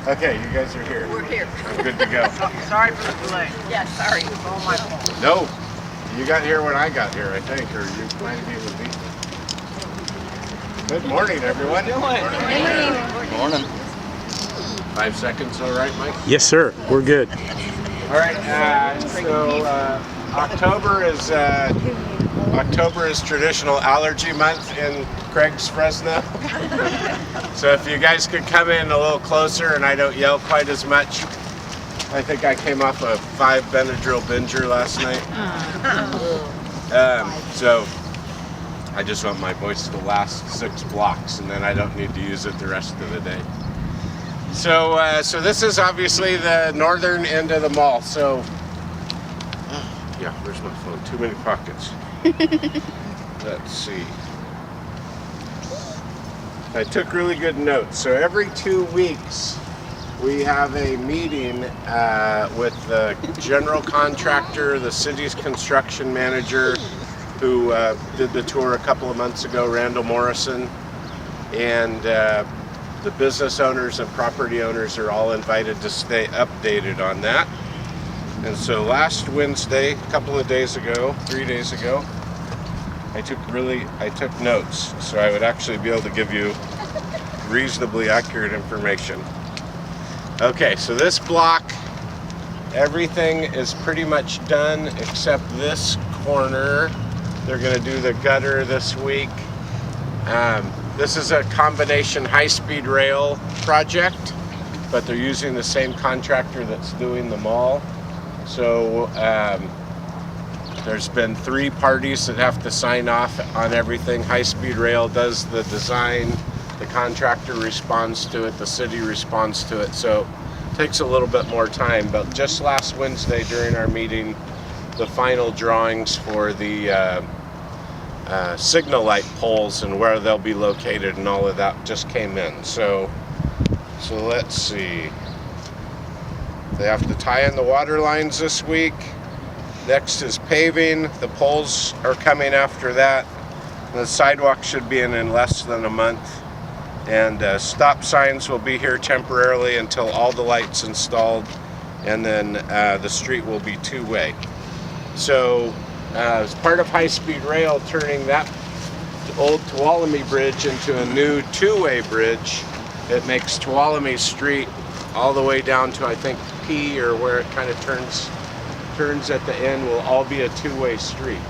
Okay, you guys are here. We're here. I'm good to go. Sorry for the delay. Yeah, sorry. It's all my fault. No, you got here when I got here, I think, or you might be with me. Good morning, everyone. Morning. 5 seconds, all right, Mike? Yes, sir. We're good. All right. October is traditional allergy month in Craig's Fresno. So if you guys could come in a little closer and I don't yell quite as much. I think I came off a 5 Benadryl binger last night. So I just want my voice to last 6 blocks and then I don't need to use it the rest of the day. So this is obviously the northern end of the mall. So yeah, where's my phone? Too many pockets. Let's see. I took really good notes. So every 2 weeks we have a meeting with the general contractor, the city's construction manager, who did the tour a couple of months ago, Randall Morrison, and the business owners and property owners are all invited to stay updated on that. And so last Wednesday, a couple of days ago, 3 days ago, I took notes so I would actually be able to give you reasonably accurate information. Okay, so this block, everything is pretty much done except this corner. They're going to do the gutter this week. This is a combination high-speed rail project, but they're using the same contractor that's doing the mall. So there's been 3 parties that have to sign off on everything. High-speed rail does the design, the contractor responds to it, the city responds to it. So it takes a little bit more time. But just last Wednesday during our meeting, the final drawings for the signal light poles and where they'll be located and all of that just came in. So let's see. They have to tie in the water lines this week. Next is paving. The poles are coming after that. The sidewalk should be in less than a month. And stop signs will be here temporarily until all the lights installed. And then the street will be 2-way. So as part of high-speed rail turning that old Tuolumne Bridge into a new 2-way bridge, it makes Tuolumne Street all the way down to, I think, P, or where it kind of turns at the end, will all be a 2-way street.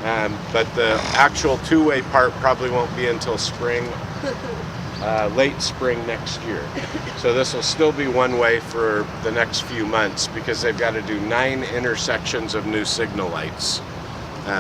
But the actual 2-way part probably won't be until spring, late spring next year. So this will still be 1-way for the next few months because they've got to do 9 intersections of new signal lights.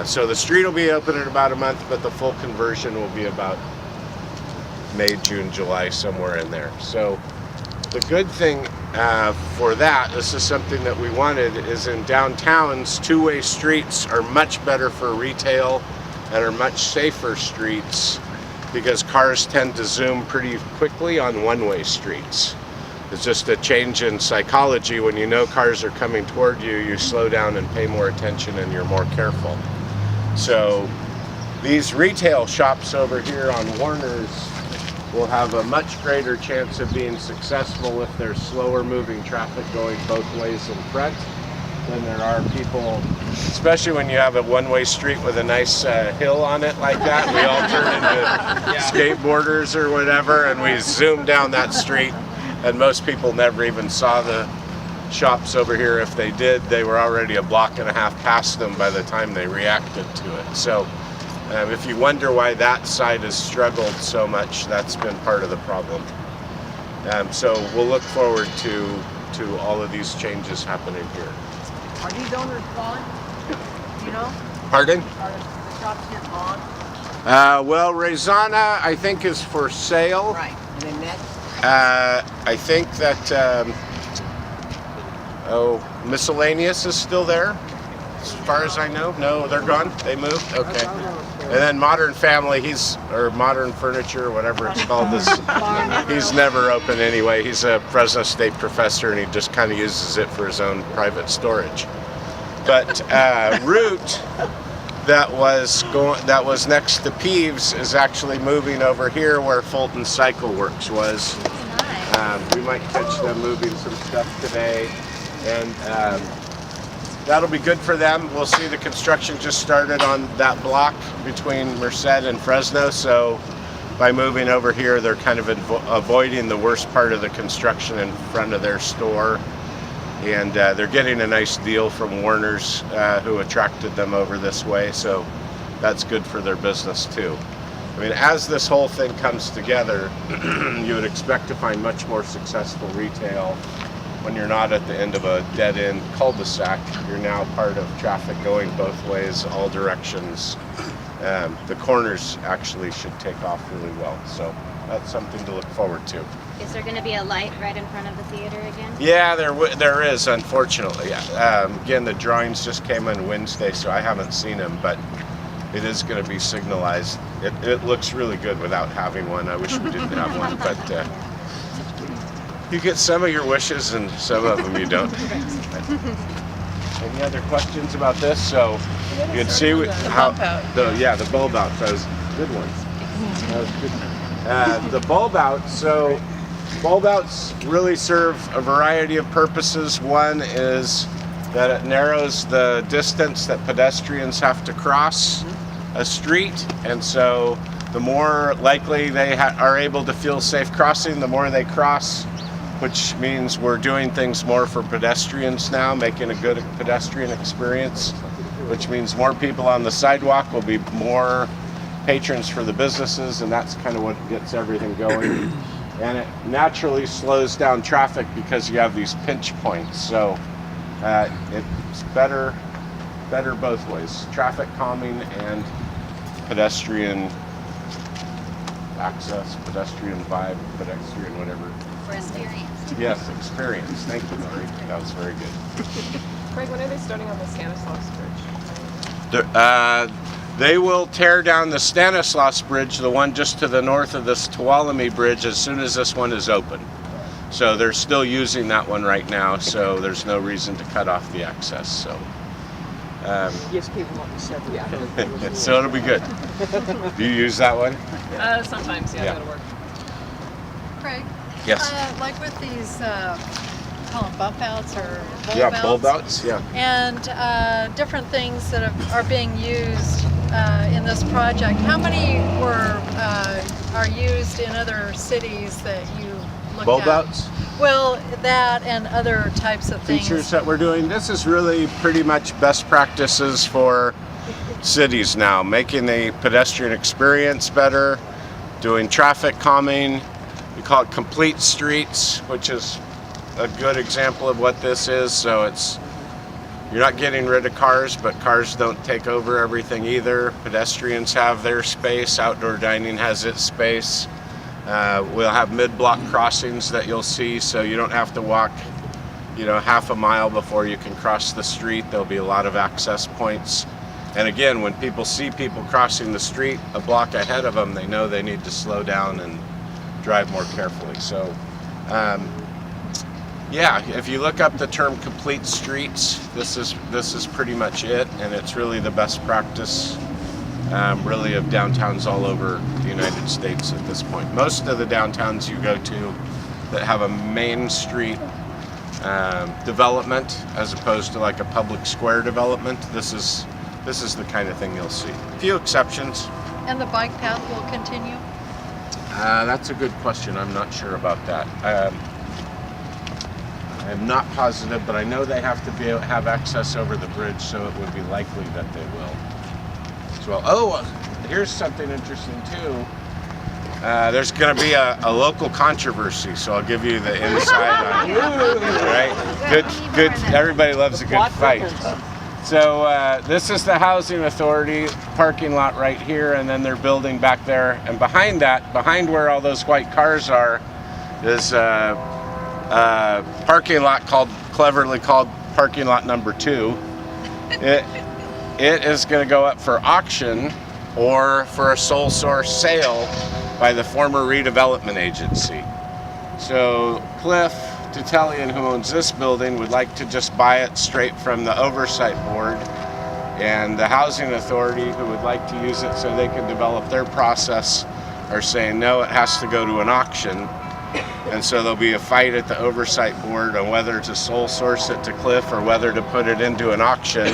So the street will be open in about a month, but the full conversion will be about May, June, July, somewhere in there. So the good thing for that, this is something that we wanted, is in downtowns, 2-way streets are much better for retail and are much safer streets because cars tend to zoom pretty quickly on 1-way streets. It's just a change in psychology. When you know cars are coming toward you, you slow down and pay more attention and you're more careful. So these retail shops over here on Warnors will have a much greater chance of being successful if there's slower moving traffic going both ways in front than there are people, especially when you have a 1-way street with a nice hill on it like that. We all turn into skateboarders or whatever and we zoom down that street, and most people never even saw the shops over here. If they did, they were already a block and a half past them by the time they reacted to it. So if you wonder why that side has struggled so much, that's been part of the problem. So we'll look forward to all of these changes happening here. Are these owners gone? You know? Pardon? Are the shops here gone? Well, Rezana, I think, is for sale. Right. And then next? I think that, Miscellaneous is still there, as far as I know. No, they're gone? They moved? Okay. And then Modern Family, or Modern Furniture, whatever it's called, he's never open anyway. He's a Fresno State professor and he just kind of uses it for his own private storage. But Root, that was next to Peeves, is actually moving over here where Fulton Cycle Works was. We might catch them moving some stuff today, and that'll be good for them. We'll see the construction just started on that block between Merced and Fresno, so by moving over here, they're kind of avoiding the worst part of the construction in front of their store. And they're getting a nice deal from Warnors, who attracted them over this way, so that's good for their business too. I mean, as this whole thing comes together, you would expect to find much more successful retail when you're not at the end of a dead-end cul-de-sac. You're now part of traffic going both ways, all directions. The corners actually should take off really well, so that's something to look forward to. Is there going to be a light right in front of the theater again? Yeah, there is, unfortunately. Again, the drawings just came on Wednesday, so I haven't seen them, but it is going to be signalized. It looks really good without having one. I wish we didn't have one, but you get some of your wishes and some of them you don't. Any other questions about this? So you can see how the bulb out. That was a good one. That was good. The bulb out. So bulb outs really serve a variety of purposes. One is that it narrows the distance that pedestrians have to cross a street, and so the more likely they are able to feel safe crossing, the more they cross, which means we're doing things more for pedestrians now, making a good pedestrian experience, which means more people on the sidewalk will be more patrons for the businesses, and that's kind of what gets everything going. And it naturally slows down traffic because you have these pinch points. So it's better both ways. Traffic calming and pedestrian access, pedestrian vibe, pedestrian whatever. For experience. Yes, experience. Thank you, Lori. That was very good. Craig, when are they starting on the Stanislaus Bridge? They will tear down the Stanislaus Bridge, the one just to the north of this Tuolumne Bridge, as soon as this one is open. So they're still using that one right now, so there's no reason to cut off the access. So. Gives people what you said. Yeah. So it'll be good. Do you use that one? Sometimes, yeah, that'll work. Craig? Yes. Like with these, call them bump outs or bulb outs? Yeah, bulb outs, yeah. And different things that are being used in this project. How many are used in other cities that you looked Bulb at? outs? Well, that and other types of things. Features that we're doing. This is really pretty much best practices for cities now, making the pedestrian experience better, doing traffic calming. We call it complete streets, which is a good example of what this is. So you're not getting rid of cars, but cars don't take over everything either. Pedestrians have their space, outdoor dining has its space. We'll have mid-block crossings that you'll see, so you don't have to walk, half a mile before you can cross the street. There'll be a lot of access points. And again, when people see people crossing the street a block ahead of them, they know they need to slow down and drive more carefully. So, yeah, if you look up the term complete streets, this is pretty much it, and it's really the best practice. Really of downtowns all over the United States at this point. Most of the downtowns you go to that have a main street development as opposed to like a public square development, this is the kind of thing you'll see. A few exceptions. And the bike path will continue? That's a good question. I'm not sure about that. I'm not positive, but I know they have to have access over the bridge, so it would be likely that they will. Well, here's something interesting too. There's going to be a local controversy, so I'll give you the inside on it. Right? Good. Everybody loves a good fight. So this is the Housing Authority parking lot right here, and then they're building back there. And behind where all those white cars are, is a parking lot cleverly called parking lot number 2. It is going to go up for auction or for a sole source sale by the former redevelopment agency. So Cliff Tutelian, who owns this building, would like to just buy it straight from the oversight board, and the Housing Authority, who would like to use it so they can develop their process, are saying no, it has to go to an auction. And so there'll be a fight at the oversight board on whether to sole source it to Cliff or whether to put it into an auction.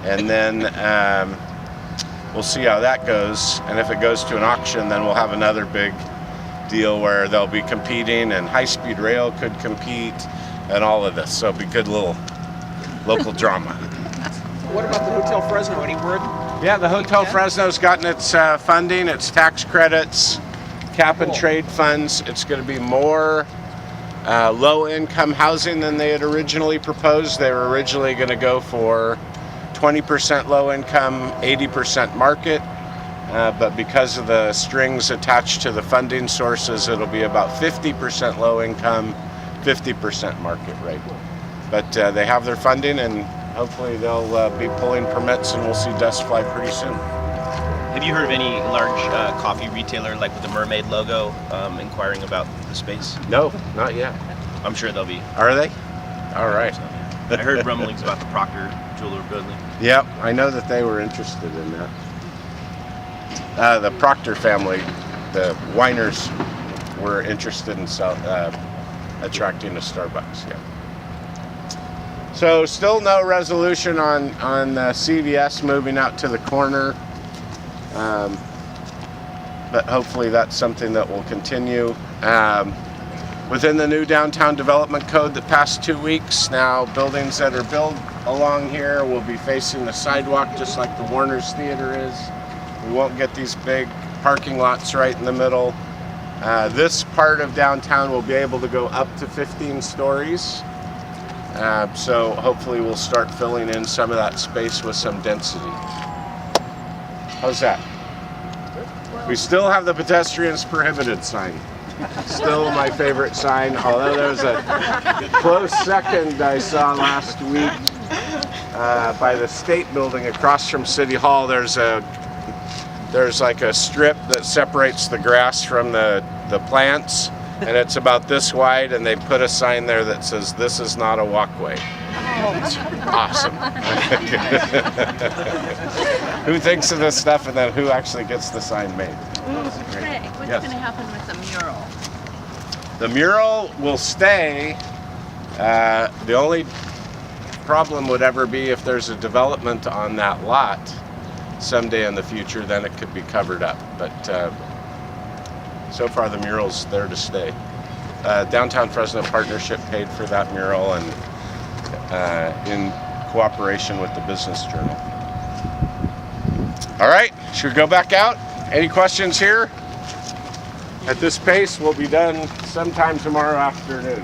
And then we'll see how that goes. And if it goes to an auction, then we'll have another big deal where they'll be competing, and high-speed rail could compete and all of this. So it'll be good little local drama. What about the Hotel Fresno? Any word? Yeah, the Hotel Fresno's gotten its funding, its tax credits, cap and trade funds. It's going to be more low-income housing than they had originally proposed. They were originally going to go for 20% low-income, 80% market. But because of the strings attached to the funding sources, it'll be about 50% low-income, 50% market rate. But they have their funding, and hopefully they'll be pulling permits, and we'll see dust fly pretty soon. Have you heard of any large coffee retailer, like with the mermaid logo, inquiring about the space? No, not yet. I'm sure they'll be. Are they? All right. I heard rumblings about the Proctor jeweler building. Yep, I know that they were interested in that. The Proctor family, the Warnors, were interested in attracting a Starbucks. Yeah. So still no resolution on CVS moving out to the corner, but hopefully that's something that will continue. Within the new downtown development code that passed 2 weeks, now buildings that are built along here will be facing the sidewalk just like the Warnors Theater is. We won't get these big parking lots right in the middle. This part of downtown will be able to go up to 15 stories. So hopefully we'll start filling in some of that space with some density. How's that? We still have the pedestrians prohibited sign. Still my favorite sign, although there's a close second I saw last week by the State Building across from City Hall. There's like a strip that separates the grass from the plants, and it's about this wide, and they put a sign there that says, "This is not a walkway." Awesome. Who thinks of this stuff, and then who actually gets the sign made? Hey, what's Yes. going to happen with the mural? The mural will stay. The only problem would ever be if there's a development on that lot someday in the future, then it could be covered up. But so far the mural's there to stay. Downtown Fresno Partnership paid for that mural, and in cooperation with the Business Journal. All right, should we go back out? Any questions here? At this pace, we'll be done sometime tomorrow afternoon.